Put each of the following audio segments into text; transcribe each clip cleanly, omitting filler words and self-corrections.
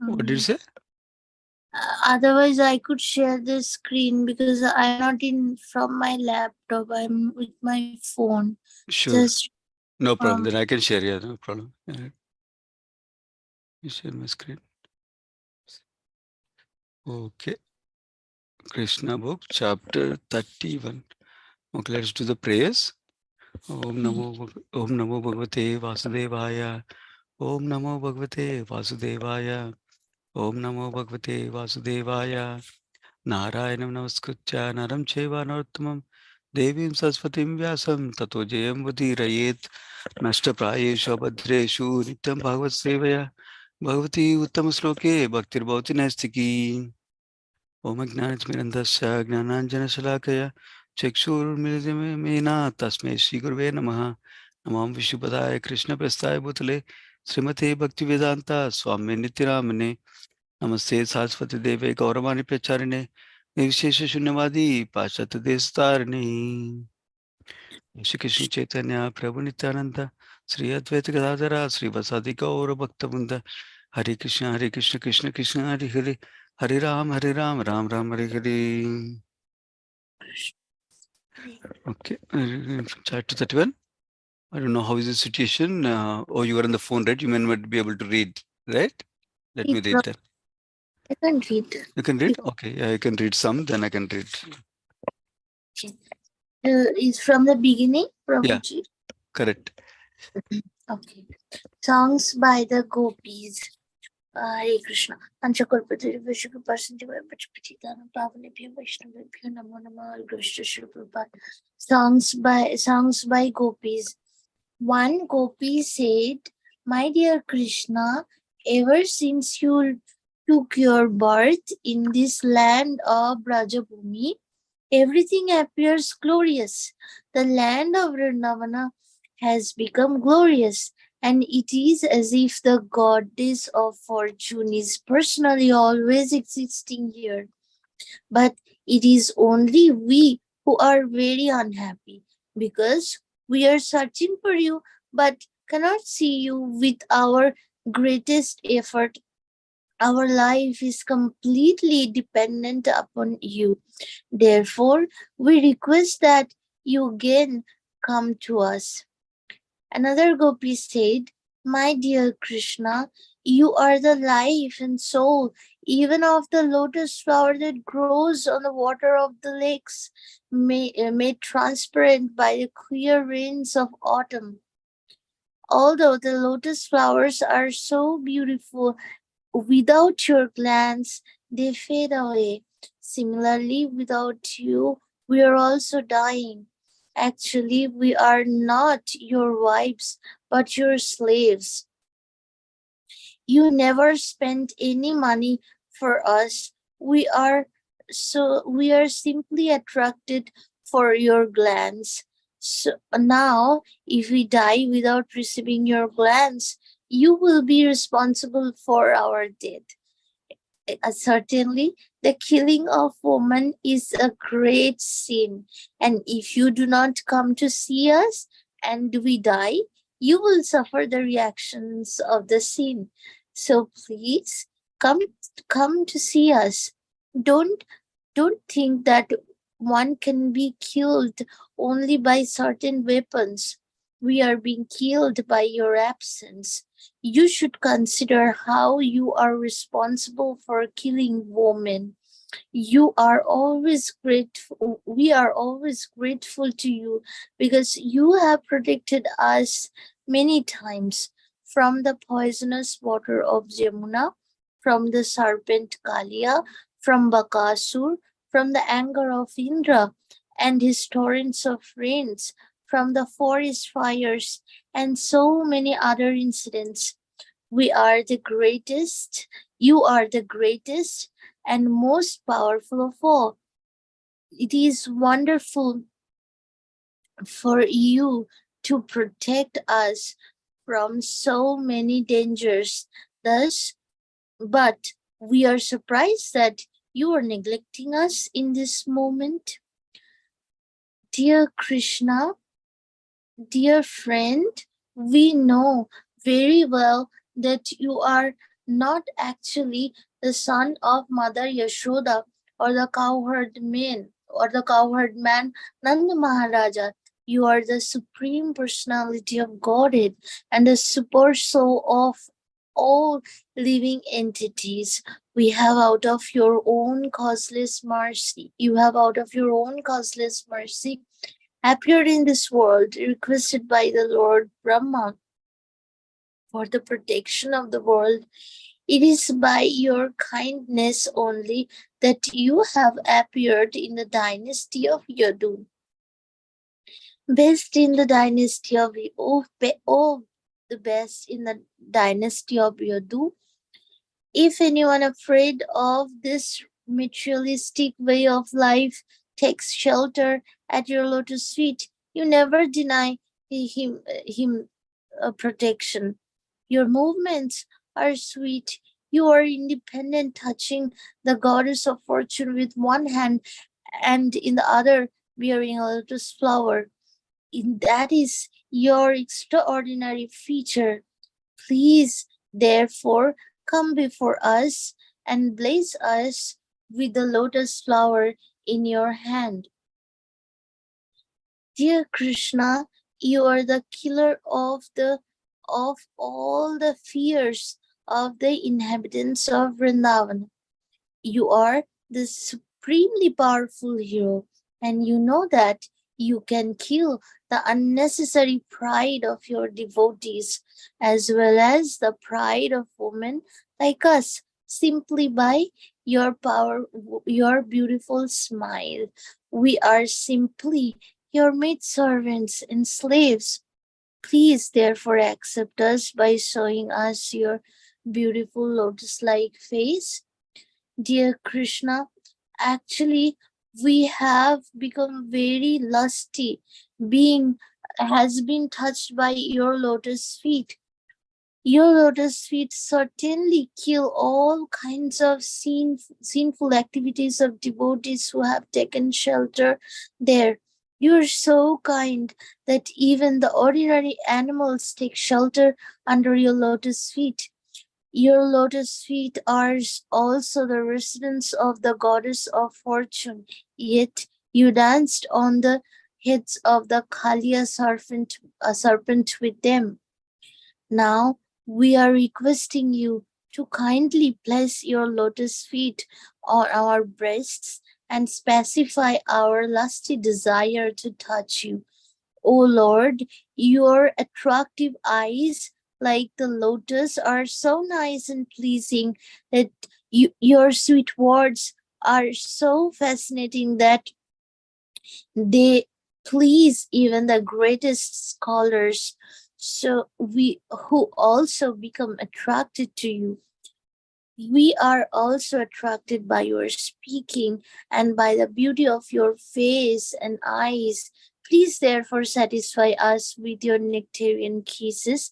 What did you say? Otherwise, I could share the screen because I'm not in from my laptop. I'm with my phone. Sure. Just No problem. Then I can share. Yeah, no problem. You share my screen. Okay. Krishna book, chapter 31. Okay, let's do the prayers. Om Namo Bhagavate Vasudevaya. Om Namo Bhagavate Vasudevaya. Om Namo Bhagavate Vasudevaya. Narayanam Namaskritya Naram Cheva Narottamam Devim Saraswatim Vyasam Tato Jayam Vadirayet Nashtaprayeshu Abhadreshu Nityam Bhagavat Sevaya Bhagavati Uttama Sloke Bhaktir Bhavati Nastiki Om Ajnanatmirandasya Jnananjana Shalakaya Chakshurmilitame Tasmai Shri Gurve Namaha Namam Vishnupadaya Krishna Prasthaya Bhutale Srimate Bhaktivedanta Swami Nityaramane Namaste Saraswati Deve Gauravani Pracharine Nirvishesha Shunyavadi Paschatya Destarine Shri Krishna Chaitanya Prabhu Nityananda Sri Advaita Gadadhara Sri Vasadi Gaura Bhaktabunda Hare Krishna Krishna Krishna Hare Hare Hare Ram Ram Ram Hare Hare. Okay, chapter 31. I don't know how is the situation. Oh, you are on the phone, right? You may not be able to read, right? Let me read that. I can read. You can read? Okay, yeah, I can read some, then I can read. Is from the beginning, Prabhuji? Yeah, correct. Okay. Songs by the Gopis. Hare Krishna. Panchakalpatari Vishukapasantha Pachapatitana Pavanebhyo Vaishnavebhyo Namo Namah Krishna Shri Prabhupada. Songs by Gopis. One Gopi said, "My dear Krishna, ever since you took your birth in this land of Brajabhumi, everything appears glorious. The land of Vrindavana has become glorious, and it is as if the goddess of fortune is personally always existing here. But it is only we who are very unhappy because we are searching for you but cannot see you with our greatest effort. Our life is completely dependent upon you. Therefore, we request that you again come to us." Another gopi said, "My dear Krishna, you are the life and soul even of the lotus flower that grows on the water of the lakes, made transparent by the clear rains of autumn. Although the lotus flowers are so beautiful, without your glance, they fade away. Similarly, without you, we are also dying. Actually, we are not your wives, but your slaves. You never spent any money for us. We are simply attracted for your glance. So now, if we die without receiving your glance, you will be responsible for our death. Certainly, the killing of women is a great sin, and if you do not come to see us and we die, you will suffer the reactions of the sin. So please come to see us. Don't don't think that one can be killed only by certain weapons. We are being killed by your absence. You should consider how you are responsible for killing women. You are always grateful. We are always grateful to you because you have protected us many times from the poisonous water of Jamuna, from the serpent Kalia, from Bakasur, from the anger of Indra and his torrents of rains, from the forest fires, and so many other incidents. We are the greatest, you are the greatest and most powerful of all. It is wonderful for you to protect us from so many dangers. Thus, but we are surprised that you are neglecting us in this moment. Dear Krishna, dear friend, we know very well that you are not actually the son of Mother Yashoda or the cowherd man Nanda Maharaja. You are the supreme personality of Godhead and the super soul of all living entities. We have out of your own causeless mercy, you have out of your own causeless mercy appeared in this world, requested by the Lord Brahma for the protection of the world. It is by your kindness only that you have appeared in the dynasty of Yadu. Best in the dynasty of the best in the dynasty of Yadu. If anyone afraid of this materialistic way of life takes shelter at your lotus feet, you never deny him protection. Your movements are sweet. You are independent, touching the goddess of fortune with one hand and in the other bearing a lotus flower. That is your extraordinary feature. Please, therefore, come before us and bless us with the lotus flower in your hand. Dear Krishna, you are the killer of all the fears of the inhabitants of Vrindavan. You are the supremely powerful hero, and you know that you can kill the unnecessary pride of your devotees as well as the pride of women like us simply by your power, your beautiful smile. We are simply your maidservants and slaves. Please, therefore, accept us by showing us your beautiful lotus like face. Dear Krishna, actually, we have become very lusty. Being has been touched by your lotus feet. Your lotus feet certainly kill all kinds of sinful activities of devotees who have taken shelter there. You are so kind that even the ordinary animals take shelter under your lotus feet. Your lotus feet are also the residence of the goddess of fortune, yet you danced on the heads of the Kaliya serpent with them. Now we are requesting you to kindly place your lotus feet on our breasts and specify our lusty desire to touch you. O Lord, your attractive eyes, like the lotus, are so nice and pleasing that your sweet words are so fascinating that they please even the greatest scholars. So we who also become attracted to you. We are also attracted by your speaking and by the beauty of your face and eyes. Please, therefore, satisfy us with your nectarian kisses.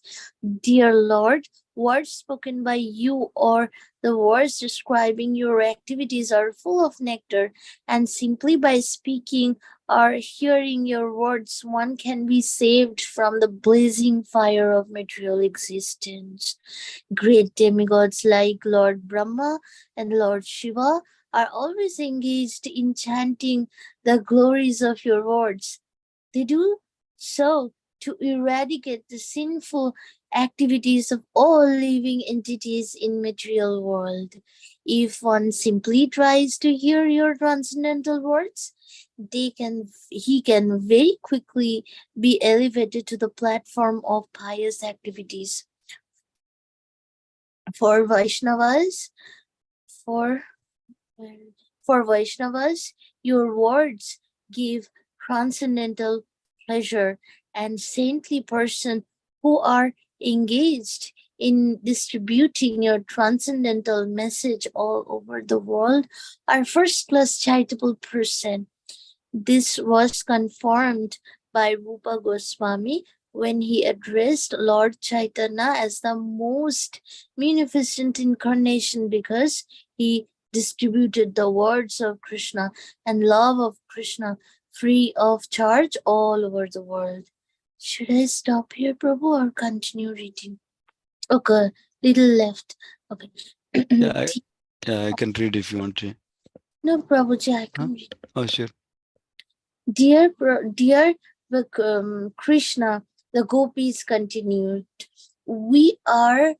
Dear Lord, words spoken by you or the words describing your activities are full of nectar, and simply by speaking or hearing your words, one can be saved from the blazing fire of material existence. Great demigods like Lord Brahma and Lord Shiva are always engaged in chanting the glories of your words. They do so to eradicate the sinful activities of all living entities in material world. If one simply tries to hear your transcendental words, he can very quickly be elevated to the platform of pious activities. For Vaishnavas, for for Vaishnavas, your words give transcendental pleasure, and saintly person who are engaged in distributing your transcendental message all over the world are first class charitable person. This was confirmed by Rupa Goswami when he addressed Lord Chaitanya as the most munificent incarnation because he distributed the words of Krishna and love of Krishna free of charge all over the world. Should I stop here, Prabhu, or continue reading? Okay, little left. Okay. Yeah, I can read if you want to. No, Prabhuji, I Huh? can read. Oh, sure. Dear Krishna, the gopis continued, you are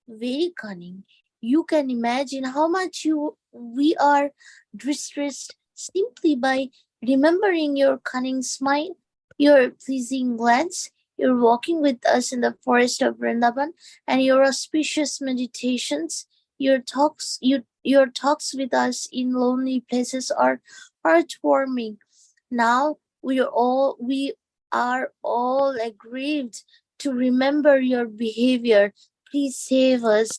very cunning. You can imagine how much we are distressed simply by remembering your cunning smile, your pleasing glance, your walking with us in the forest of Vrindavan, and your auspicious meditations. Your talks with us in lonely places are heartwarming. Now we are all aggrieved to remember your behavior. Please save us,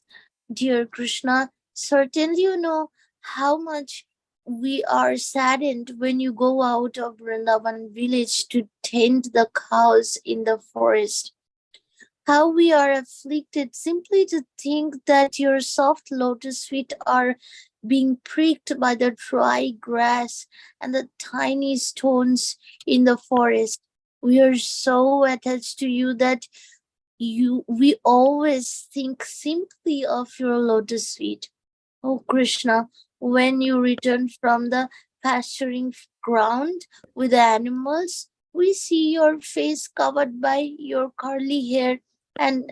dear Krishna. Certainly you know how much we are saddened when you go out of Vrindavan village to tend the cows in the forest. How we are afflicted simply to think that your soft lotus feet are being pricked by the dry grass and the tiny stones in the forest. We are so attached to you that we always think simply of your lotus feet. Oh Krishna, when you return from the pasturing ground with the animals, we see your face covered by your curly hair and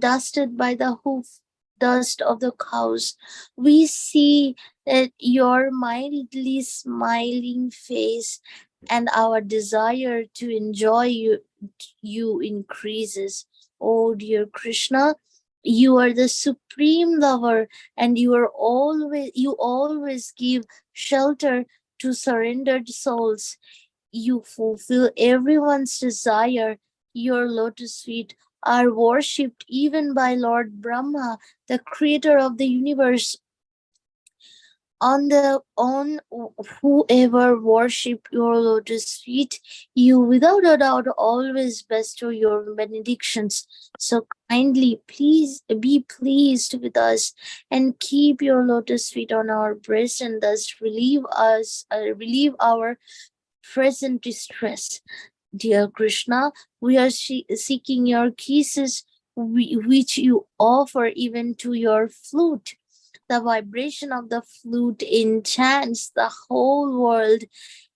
dusted by the hoof dust of the cows. We see that your mildly smiling face, and our desire to enjoy you increases. Oh dear Krishna, you are the supreme lover, and you always give shelter to surrendered souls. You fulfill everyone's desire. Your lotus feet are worshipped even by Lord Brahma, the creator of the universe. On whoever worship your lotus feet, you without a doubt always bestow your benedictions. So kindly please be pleased with us and keep your lotus feet on our breast, and thus relieve our present distress. Dear Krishna, we are seeking your kisses, which you offer even to your flute. The vibration of the flute enchants the whole world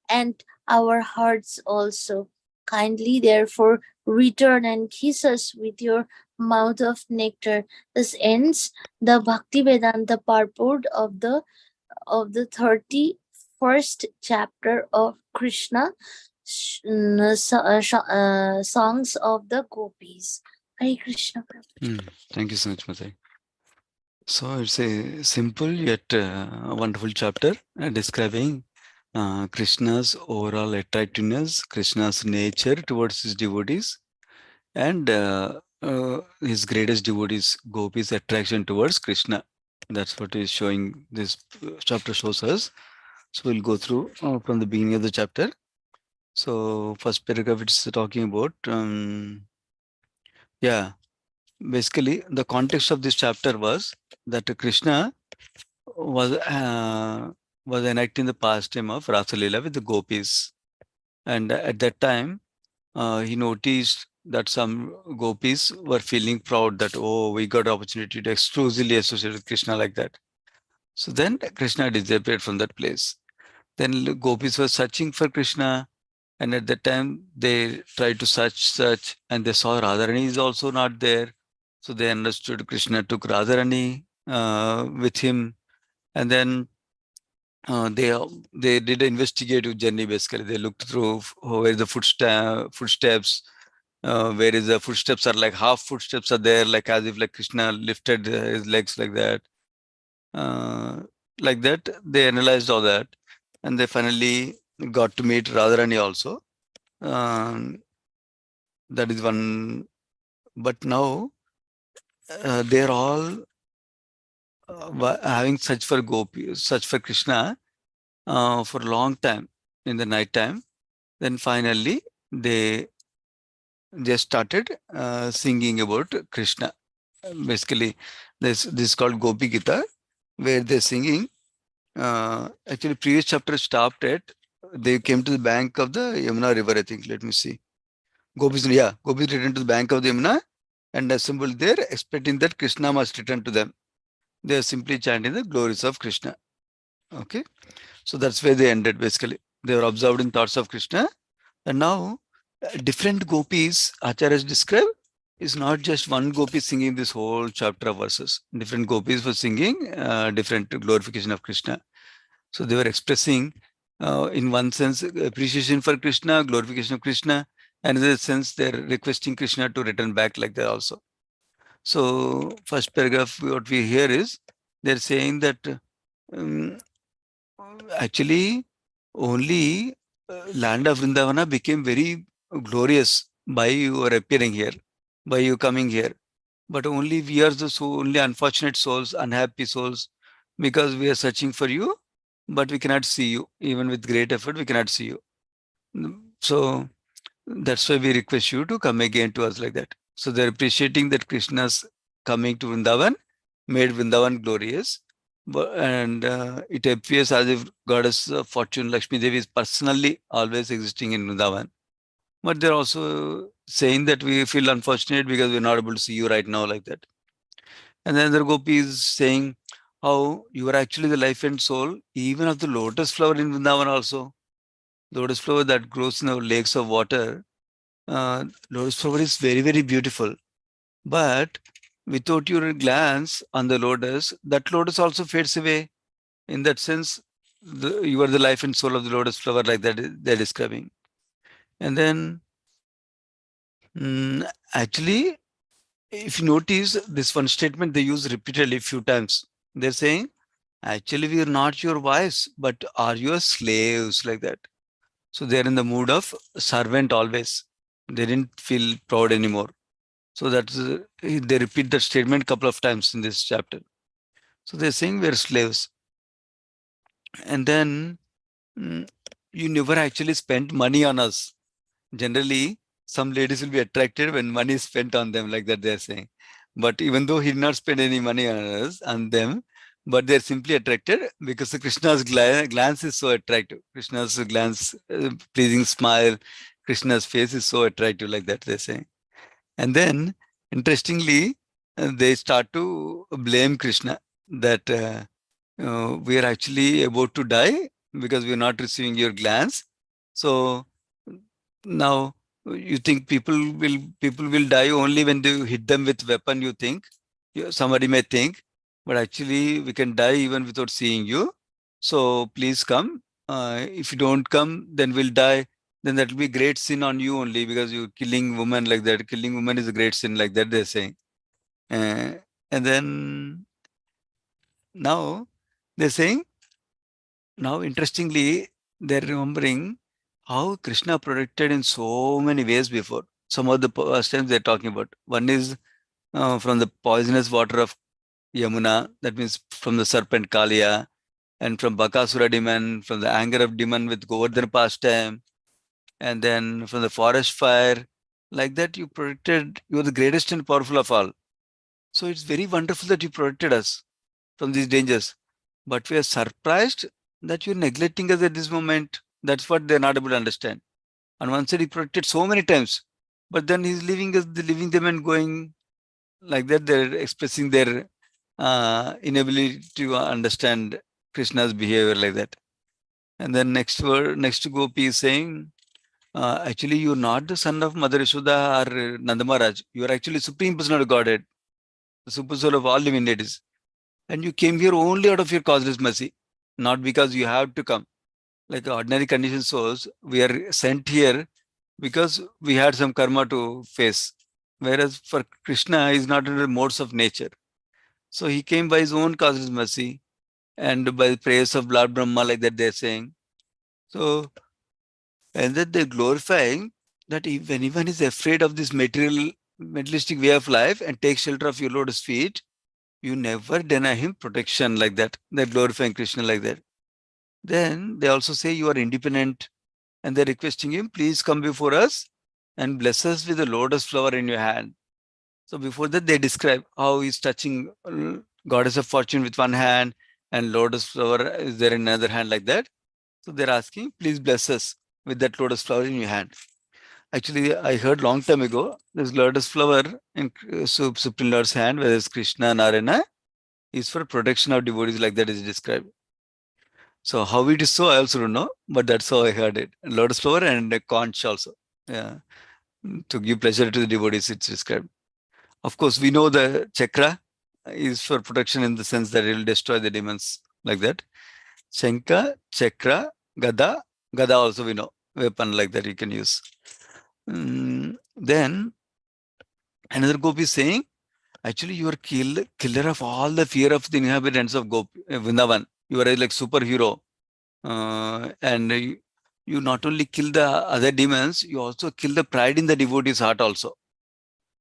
and our hearts also. Kindly, therefore, return and kiss us with your mouth of nectar. This ends the Bhakti Vedanta purport of the 31st chapter of Krishna songs of the gopis. Hare Krishna. Thank you so much, Matai. So it's a simple yet wonderful chapter describing Krishna's overall attractiveness, Krishna's nature towards his devotees, and his greatest devotees, Gopis' attraction towards Krishna. That's what is showing. This chapter shows us. So we'll go through from the beginning of the chapter. So first paragraph it's talking about basically the context of this chapter was that Krishna was was enacting the pastime of Rasa Leela with the gopis, and at that time he noticed that some gopis were feeling proud that, oh, we got opportunity to exclusively associate with Krishna like that. So then Krishna disappeared from that place. Then gopis were searching for Krishna, and at that time they tried to search, and they saw Radharani is also not there. So they understood Krishna took Radharani with him, and then they did an investigative journey. Basically, they looked through where the footsteps, where is the footsteps are like half footsteps are there, like as if like Krishna lifted his legs like that. Uh, like that, they analyzed all that, and they finally got to meet Radharani also. Um, that is one. But now they're all having search for Krishna for a long time in the night time. Then finally, they just started singing about Krishna. Basically, this is called Gopi Gita, where they're singing. Actually, previous chapter stopped at they came to the bank of the Yamuna River. I think. Let me see. Gopis returned to the bank of the Yamuna and assembled there, expecting that Krishna must return to them. They are simply chanting the glories of Krishna. Okay. So that's where they ended basically. They were observing thoughts of Krishna. And now different gopis Acharyas describe is not just one gopi singing this whole chapter of verses. Different gopis were singing different glorification of Krishna. So they were expressing, in one sense, appreciation for Krishna, glorification of Krishna, and in another sense, they're requesting Krishna to return back like that also. So first paragraph, what we hear is they're saying that um, actually only land of Vrindavana became very glorious by your appearing here, by you coming here. But only we are the only unfortunate souls, unhappy souls, because we are searching for you, but we cannot see you. Even with great effort, we cannot see you. So that's why we request you to come again to us like that. So they're appreciating that Krishna's coming to Vrindavan made Vrindavan glorious. And it appears as if Goddess of Fortune, Lakshmi Devi, is personally always existing in Vrindavan. But they're also saying that we feel unfortunate because we're not able to see you right now like that. And then the Gopi is saying how you are actually the life and soul, even of the lotus flower in Vrindavan also. Lotus flower that grows in the lakes of water. Lotus flower is very, very beautiful. But without your glance on the lotus, that lotus also fades away. In that sense, you are the life and soul of the lotus flower, like that they're describing. And then, actually, if you notice this one statement, they use repeatedly a few times. They're saying, actually, we are not your wives, but are your slaves, like that. So they're in the mood of servant always. They didn't feel proud anymore. So that's they repeat that statement a couple of times in this chapter. So they're saying we're slaves. And then mm, you never actually spent money on us. Generally, some ladies will be attracted when money is spent on them, like that they're saying. But even though he did not spend any money on us, on them, but they're simply attracted because Krishna's glance is so attractive. Krishna's glance, pleasing smile, Krishna's face is so attractive, like that they're saying. And then, interestingly, they start to blame Krishna that we are actually about to die because we are not receiving your glance. So now you think people will die only when you hit them with weapon. You think somebody may think, but actually we can die even without seeing you. So please come. If you don't come, then we'll die. Then that will be great sin on you only because you're killing women like that. Killing women is a great sin like that. They're saying, uh, and then now they're saying now, interestingly, they're remembering how Krishna protected in so many ways before. Some of the first times they're talking about. One is from the poisonous water of Yamuna, that means from the serpent Kaliya, and from Bakasura demon, from the anger of demon with Govardhana pastime, and then from the forest fire. Like that, you protected, you are the greatest and powerful of all. So it's very wonderful that you protected us from these dangers. But we are surprised that you're neglecting us at this moment. That's what they're not able to understand. On one side, he protected so many times, but then he's leaving us, leaving them and going like that. They're expressing their inability to understand Krishna's behavior like that. And then next word, next Gopi is saying, actually, you're not the son of Mother Yashoda or Nanda Maharaj. You are actually Supreme Personal Godhead, the Super Soul of all living entities. And you came here only out of your causeless mercy, not because you have to come. Like ordinary condition souls, we are sent here because we had some karma to face. Whereas for Krishna, he is not under modes of nature. So he came by his own causeless mercy and by the prayers of Lord Brahma, like that they're saying. So, and then they're glorifying that if anyone is afraid of this materialistic way of life and takes shelter of your lotus feet, you never deny him protection like that. They're glorifying Krishna like that. Then they also say you are independent and they're requesting him, please come before us and bless us with a lotus flower in your hand. So before that, they describe how he's touching goddess of fortune with one hand and lotus flower is there in another hand like that. So they're asking, please bless us with that lotus flower in your hand. Actually, I heard long time ago, there's lotus flower in Supreme Lord's hand, whether it's Krishna, Narayana. is for protection of devotees, like that is described. So how it is so, I also don't know, but that's how I heard it. Lotus flower and a conch also. Yeah. To give pleasure to the devotees, it's described. Of course, we know the chakra is for protection in the sense that it will destroy the demons, like that. Shanka, chakra, gada. Gada also we know, weapon like that you can use. Then another gopi is saying, actually, you are killer of all the fear of the inhabitants of Vrindavan. You are like superhero. And you not only kill the other demons, you also kill the pride in the devotee's heart also.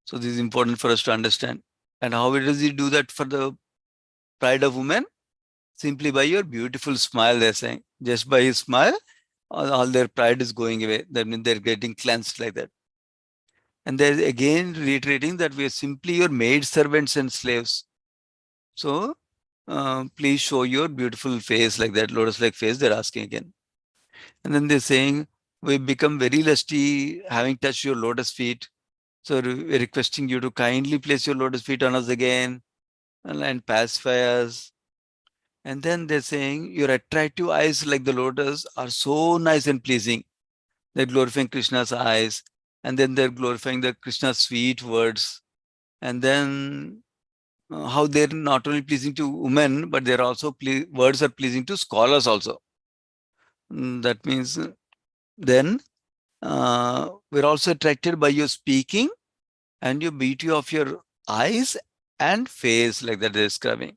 So this is important for us to understand. And how does he do that for the pride of women? Simply by your beautiful smile, they're saying. Just by his smile, all their pride is going away. That means they're getting cleansed like that. And they're again reiterating that we are simply your maid servants and slaves. So please show your beautiful face, like that lotus-like face, they're asking again. And then they're saying, we become very lusty having touched your lotus feet. So we're requesting you to kindly place your lotus feet on us again and pacify us. And then they're saying, your attractive eyes like the lotus are so nice and pleasing. They're glorifying Krishna's eyes. And then they're glorifying the Krishna's sweet words. And then how they're not only pleasing to women, but they're also words are pleasing to scholars also. That means then we're also attracted by your speaking and your beauty of your eyes and face, like that they're describing.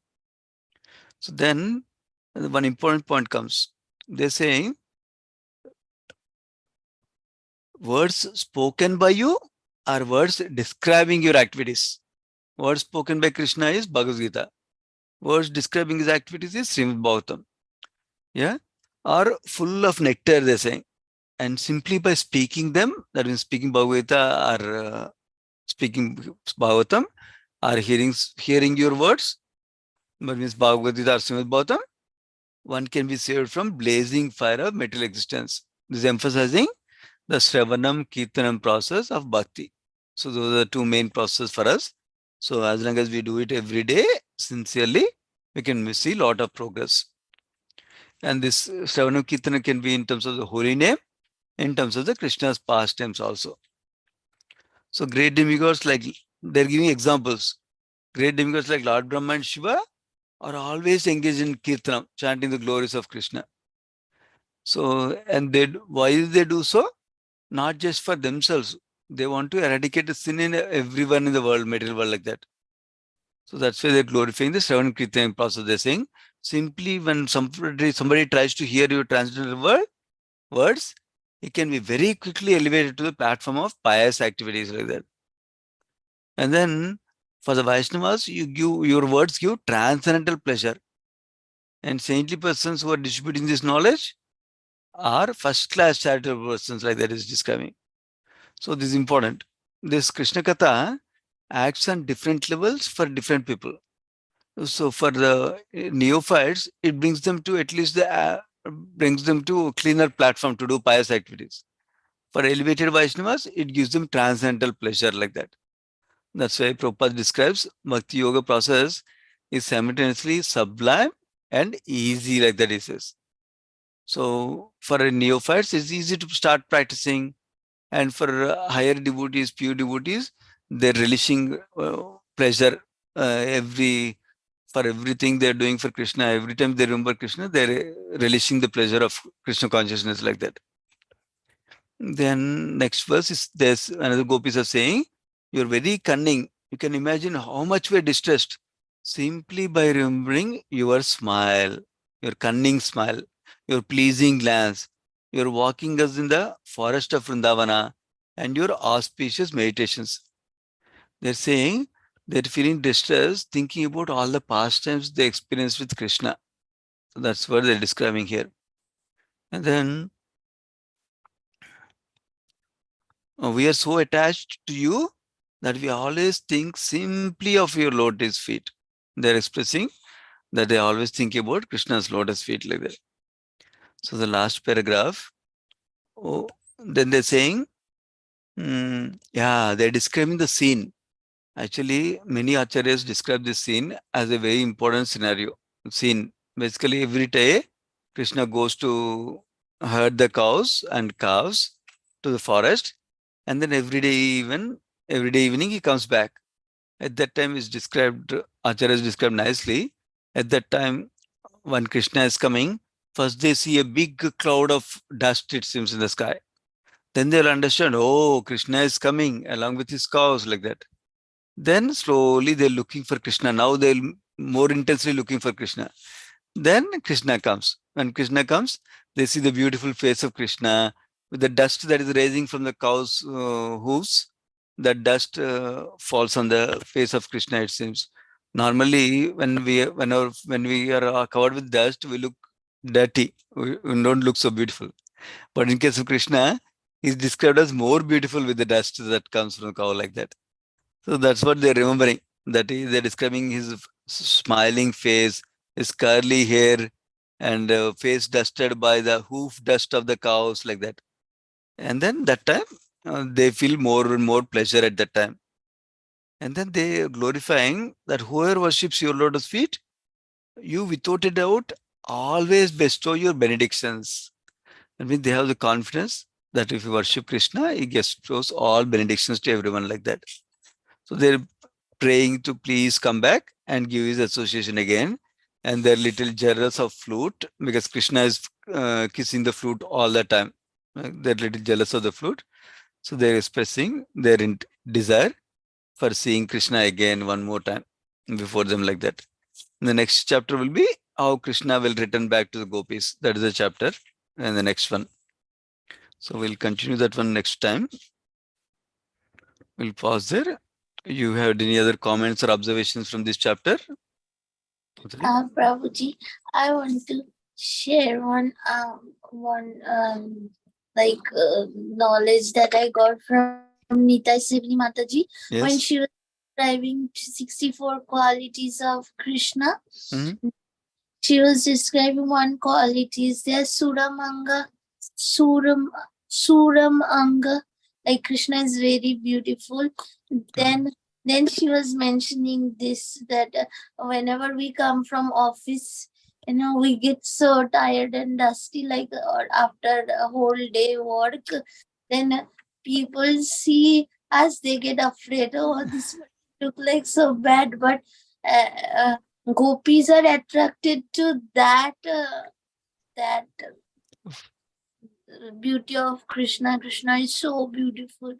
So then one important point comes. They're saying words spoken by you are words describing your activities. Words spoken by Krishna is Bhagavad Gita. Words describing his activities is Srimad Bhagavatam. Yeah? Are full of nectar, they're saying. And simply by speaking them, that means speaking Bhagavad Gita or speaking Bhagavatam, or hearing your words, that means Bhagavad Gita or Srimad Bhagavatam, one can be saved from blazing fire of material existence. This is emphasizing the Shravanam Kirtanam process of Bhakti. So those are the two main processes for us. So as long as we do it every day, sincerely, we can see a lot of progress. And this Shravanam Kirtanam can be in terms of the holy name, in terms of the Krishna's pastimes also. So great demigods, like they're giving examples. Great demigods like Lord Brahma and Shiva are always engaged in Kirtanam, chanting the glories of Krishna. So, and why do they do so? Not just for themselves. They want to eradicate the sin in everyone in the world, material world, like that. So that's why they're glorifying the Shravan Kirtan process. They're saying, simply when somebody tries to hear your transcendental words, it can be very quickly elevated to the platform of pious activities like that. And then for the Vaishnavas, your words give transcendental pleasure. And saintly persons who are distributing this knowledge are first-class charitable persons, like that is describing. So this is important. This Krishna Katha acts on different levels for different people. So for the neophytes, it brings them to at least brings them to a cleaner platform to do pious activities. For elevated Vaishnavas, it gives them transcendental pleasure, like that. That's why Prabhupada describes Bhakti Yoga process is simultaneously sublime and easy, like that he says. So for a neophytes, it's easy to start practicing. And for higher devotees, pure devotees, they're relishing pleasure for everything they're doing for Krishna. Every time they remember Krishna, they're relishing the pleasure of Krishna consciousness, like that. Then next verse is there's another gopis are saying, you're very cunning. You can imagine how much we're distressed simply by remembering your smile, your cunning smile, your pleasing glance. You're walking us in the forest of Vrindavana and your auspicious meditations. They're saying they're feeling distressed thinking about all the pastimes they experienced with Krishna. So that's what they're describing here. And then we are so attached to you that we always think simply of your lotus feet. They're expressing that they always think about Krishna's lotus feet, like that. So the last paragraph, then they're saying, yeah, they're describing the scene. Actually, many acharyas describe this scene as a very important scene. Basically, every day Krishna goes to herd the cows and calves to the forest, and then every day evening he comes back. At that time is described, Acharya is described nicely. At that time, when Krishna is coming, first they see a big cloud of dust, it seems, in the sky. Then they'll understand, oh, Krishna is coming along with his cows, like that. Then slowly they're looking for Krishna. Now they're more intensely looking for Krishna. Then Krishna comes. When Krishna comes, they see the beautiful face of Krishna with the dust that is rising from the cow's hooves. That dust falls on the face of Krishna. It seems normally when we are covered with dust, we look dirty. We don't look so beautiful. But in case of Krishna, he's described as more beautiful with the dust that comes from the cow, like that. So that's what they're remembering. They're describing his smiling face, his curly hair, and face dusted by the hoof dust of the cows, like that. And then that time, they feel more and more pleasure at that time. And then they are glorifying that whoever worships your lotus feet, you without a doubt always bestow your benedictions. I mean, they have the confidence that if you worship Krishna, he bestows all benedictions to everyone, like that. So they're praying to please come back and give his association again. And they're little jealous of flute because Krishna is kissing the flute all the time. They're little jealous of the flute. So they're expressing their desire for seeing Krishna again one more time before them, like that. The next chapter will be how Krishna will return back to the gopis. That is the chapter and the next one. So we'll continue that one next time. We'll pause there. You have any other comments or observations from this chapter? Prabhuji, I want to share one knowledge that I got from Nita Sivni Mataji when she was Yes. describing 64 qualities of Krishna. Mhm. She was describing one quality is there Suram Suram Anga, like Krishna is very beautiful. Then then she was mentioning this that whenever we come from office, we get so tired and dusty, like or after a whole day work. Then people see us, they get afraid. Oh, this look like so bad, but uh, uh, gopis are attracted to that beauty of Krishna. Krishna is so beautiful.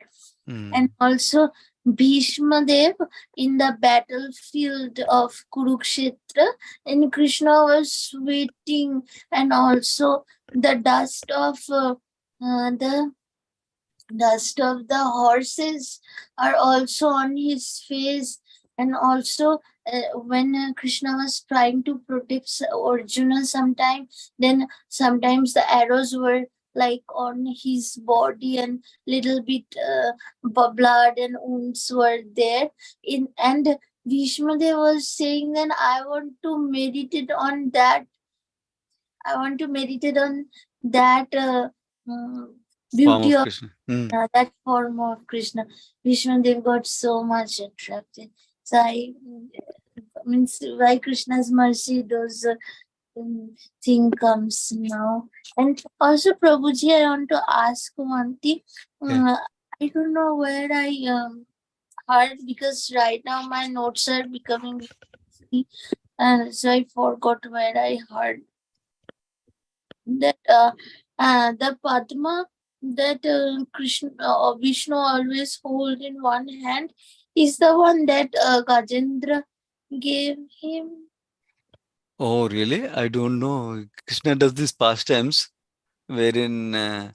And also Bhishma Dev in the battlefield of Kurukshetra, and Krishna was sweating, and also the the dust of the horses are also on his face. And also when Krishna was trying to protect Arjuna sometime, then sometimes the arrows were like on his body, and little bit blood and wounds were there in. And Bhishma Dev was saying, then I want to meditate on that mm, Form beauty of of Krishna. that form of Krishna. Vishnu Dev got so much attracted. So I means by Krishna's mercy, those thing comes now. And also, Prabhuji, I want to ask one thing. Yeah. I don't know where I heard, because right now my notes are becoming busy, so I forgot where I heard that the Padma that Krishna Vishnu always hold in one hand is the one that Gajendra gave him. Oh, really? I don't know. Krishna does these pastimes wherein,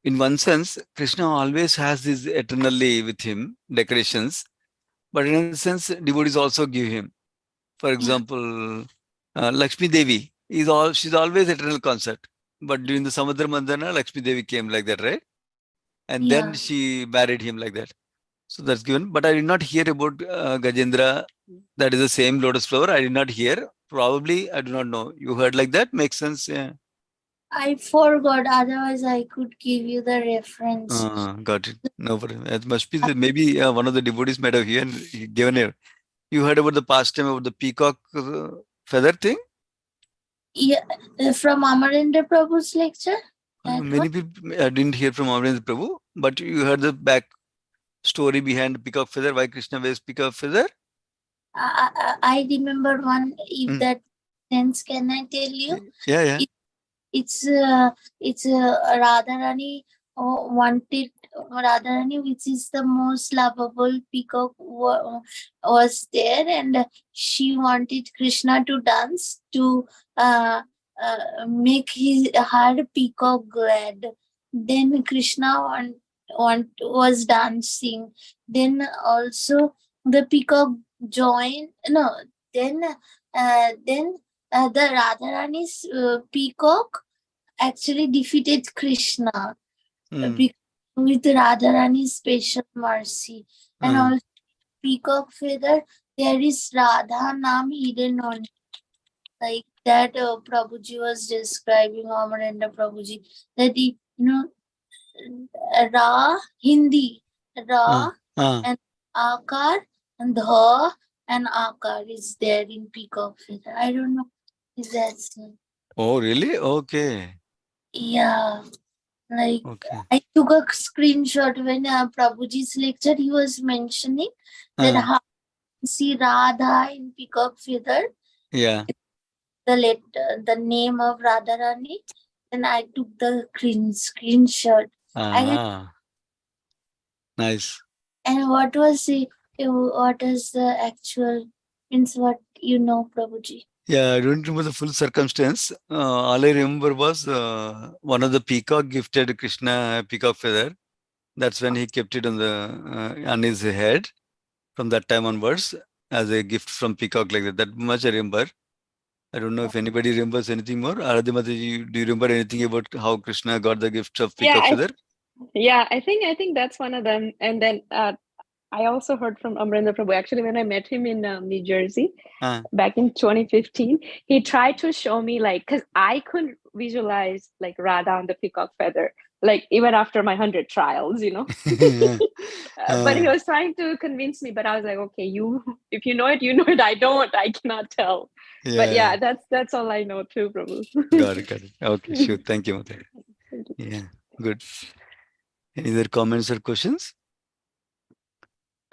in one sense, Krishna always has this eternally with him decorations, but in a sense, devotees also give him. For Yeah, example, Lakshmi Devi she's always eternal concert, but during the Samudra Mandana, Lakshmi Devi came like that, right? And then yeah, she married him like that. So that's given. But I did not hear about Gajendra. That is the same lotus flower. I did not hear. Probably I do not know. You heard like that? Makes sense. Yeah. I forgot, otherwise I could give you the reference. Got it. No problem. It must be maybe one of the devotees might have given it. You heard about the pastime about the peacock feather thing? Yeah, from Amarendra Prabhu's lecture. That one. Many people didn't hear from Amrendra Prabhu, but you heard the back story behind peacock feather, why Krishna wears peacock feather? I remember one. If Mm. that sense, can I tell you? Yeah, yeah. It, it's Radharani wanted Radharani, which is the most lovable peacock, was there, and she wanted Krishna to dance to make her peacock glad. Then Krishna was dancing. Then also the peacock joined. No, then then the Radharani's peacock actually defeated Krishna Mm. with Radharani's special mercy. And Uh, also peacock feather, there is Radha Nam hidden on it. Like that Prabhuji was describing, Amarendra Prabhuji, that Ra, Hindi, uh, Ra uh. and Akar and Dha and Akar is there in peacock feather. I don't know if that's Oh, really? Okay. yeah. Like Okay. I took a screenshot when Prabhuji's lecture. He was mentioning that Uh, how to see Radha in peacock feather, yeah. the name of Radharani. Then I took the screenshot. I Ah, nice. And what was what is the actual means? What Prabhuji? Yeah, I don't remember the full circumstance. All I remember was one of the peacock gifted Krishna a peacock feather. That's when he kept it on his head from that time onwards as a gift from peacock like that. That much I remember. I don't know if anybody remembers anything more. Aradhi Mataji, do you remember anything about how Krishna got the gift of Yeah, peacock feather? I think that's one of them. And then I also heard from Amrinder Prabhu. Actually, when I met him in New Jersey Ah. back in 2015, he tried to show me like, because I couldn't visualize like Radha on the peacock feather, like even after my 100 trials, but he Ah, was trying to convince me. But I was like, okay, if you know it, you know it. I don't. I cannot tell. But yeah, yeah, that's all I know too, Prabhu. got it, got it. Okay, sure. Thank you, Mataji. Yeah, good. Any other comments or questions?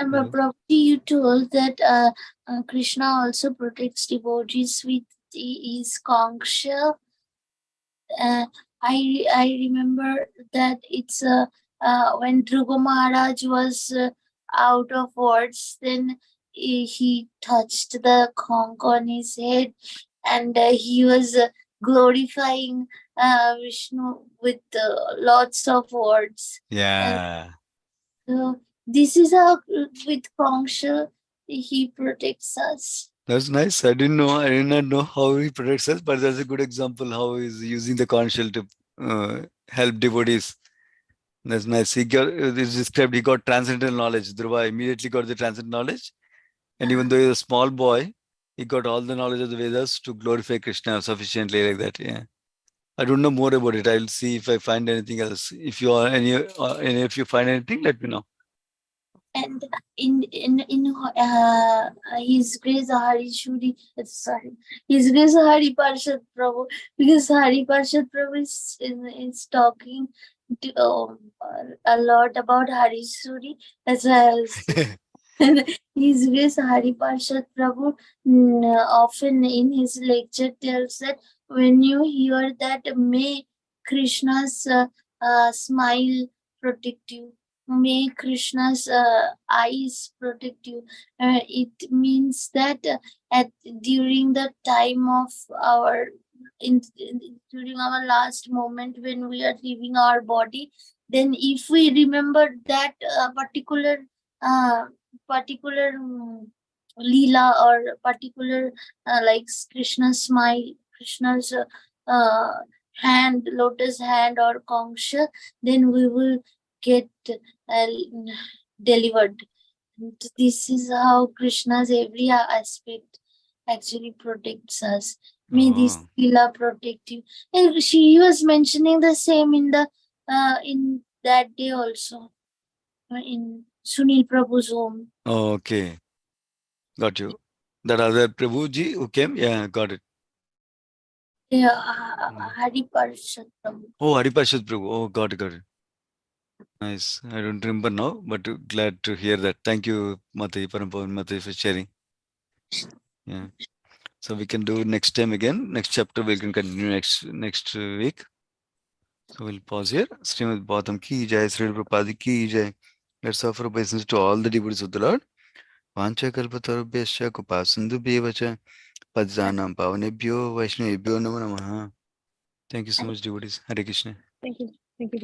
And No. Prabhuji, you told that Krishna also protects devotees with his conch shell. I remember that it's when Dhruva Maharaj was out of words, then he touched the conch on his head, and he was glorifying Vishnu with lots of words. And Yeah, this is how with conch shell he protects us. that's nice. I didn't know. I did not know how he protects us, but that's a good example how he's using the conch shell to help devotees. That's nice. It's described, he got transcendental knowledge. Dhruva immediately got the transcendental knowledge. And even though he's a small boy, he got all the knowledge of the Vedas to glorify Krishna sufficiently like that. Yeah. I don't know more about it. I'll see if I find anything else. If you are any if you find anything, let me know. And in his grace Hari Shuri, sorry, his grace Hari Parshad Prabhu, because Hari Parshad Prabhu is talking a lot about Hari Shuri. That's why I was and his grace Hari Parshad Prabhu often in his lecture tells that when you hear that, may Krishna's smile protect you, may Krishna's eyes protect you. It means that at during the time of our during our last moment when we are leaving our body, then if we remember that uh, particular Leela or particular like Krishna's smile, Krishna's hand, lotus hand or concha, then we will get delivered. And this is how Krishna's every aspect actually protects us. May this Oh, Leela protect you. And he was mentioning the same in the in that day also in Sunil Prabhu's home. okay. Got you. That other Prabhuji who came? Yeah, got it. Yeah, Mm. Hari Parshad Prabhu. Oh, Haripashad Prabhu. Oh, got it, got it. Nice. I don't remember now, but glad to hear that. Thank you, Mataji Parampavan Mataji, for sharing. Yeah. So we can do next time again. Next chapter we can continue next week. So we'll pause here. Srimad Bhagavatam ki jai, Sri Prabhupada ki jai. Let's offer obeisance to all the devotees of the Lord. Vancha kalpatarubhyascha kupasindu bevacha padjanam pavanebhyo vaishnavebhyo namo namaha. Thank you so much, devotees. Hare Krishna. Thank you, Prabhu.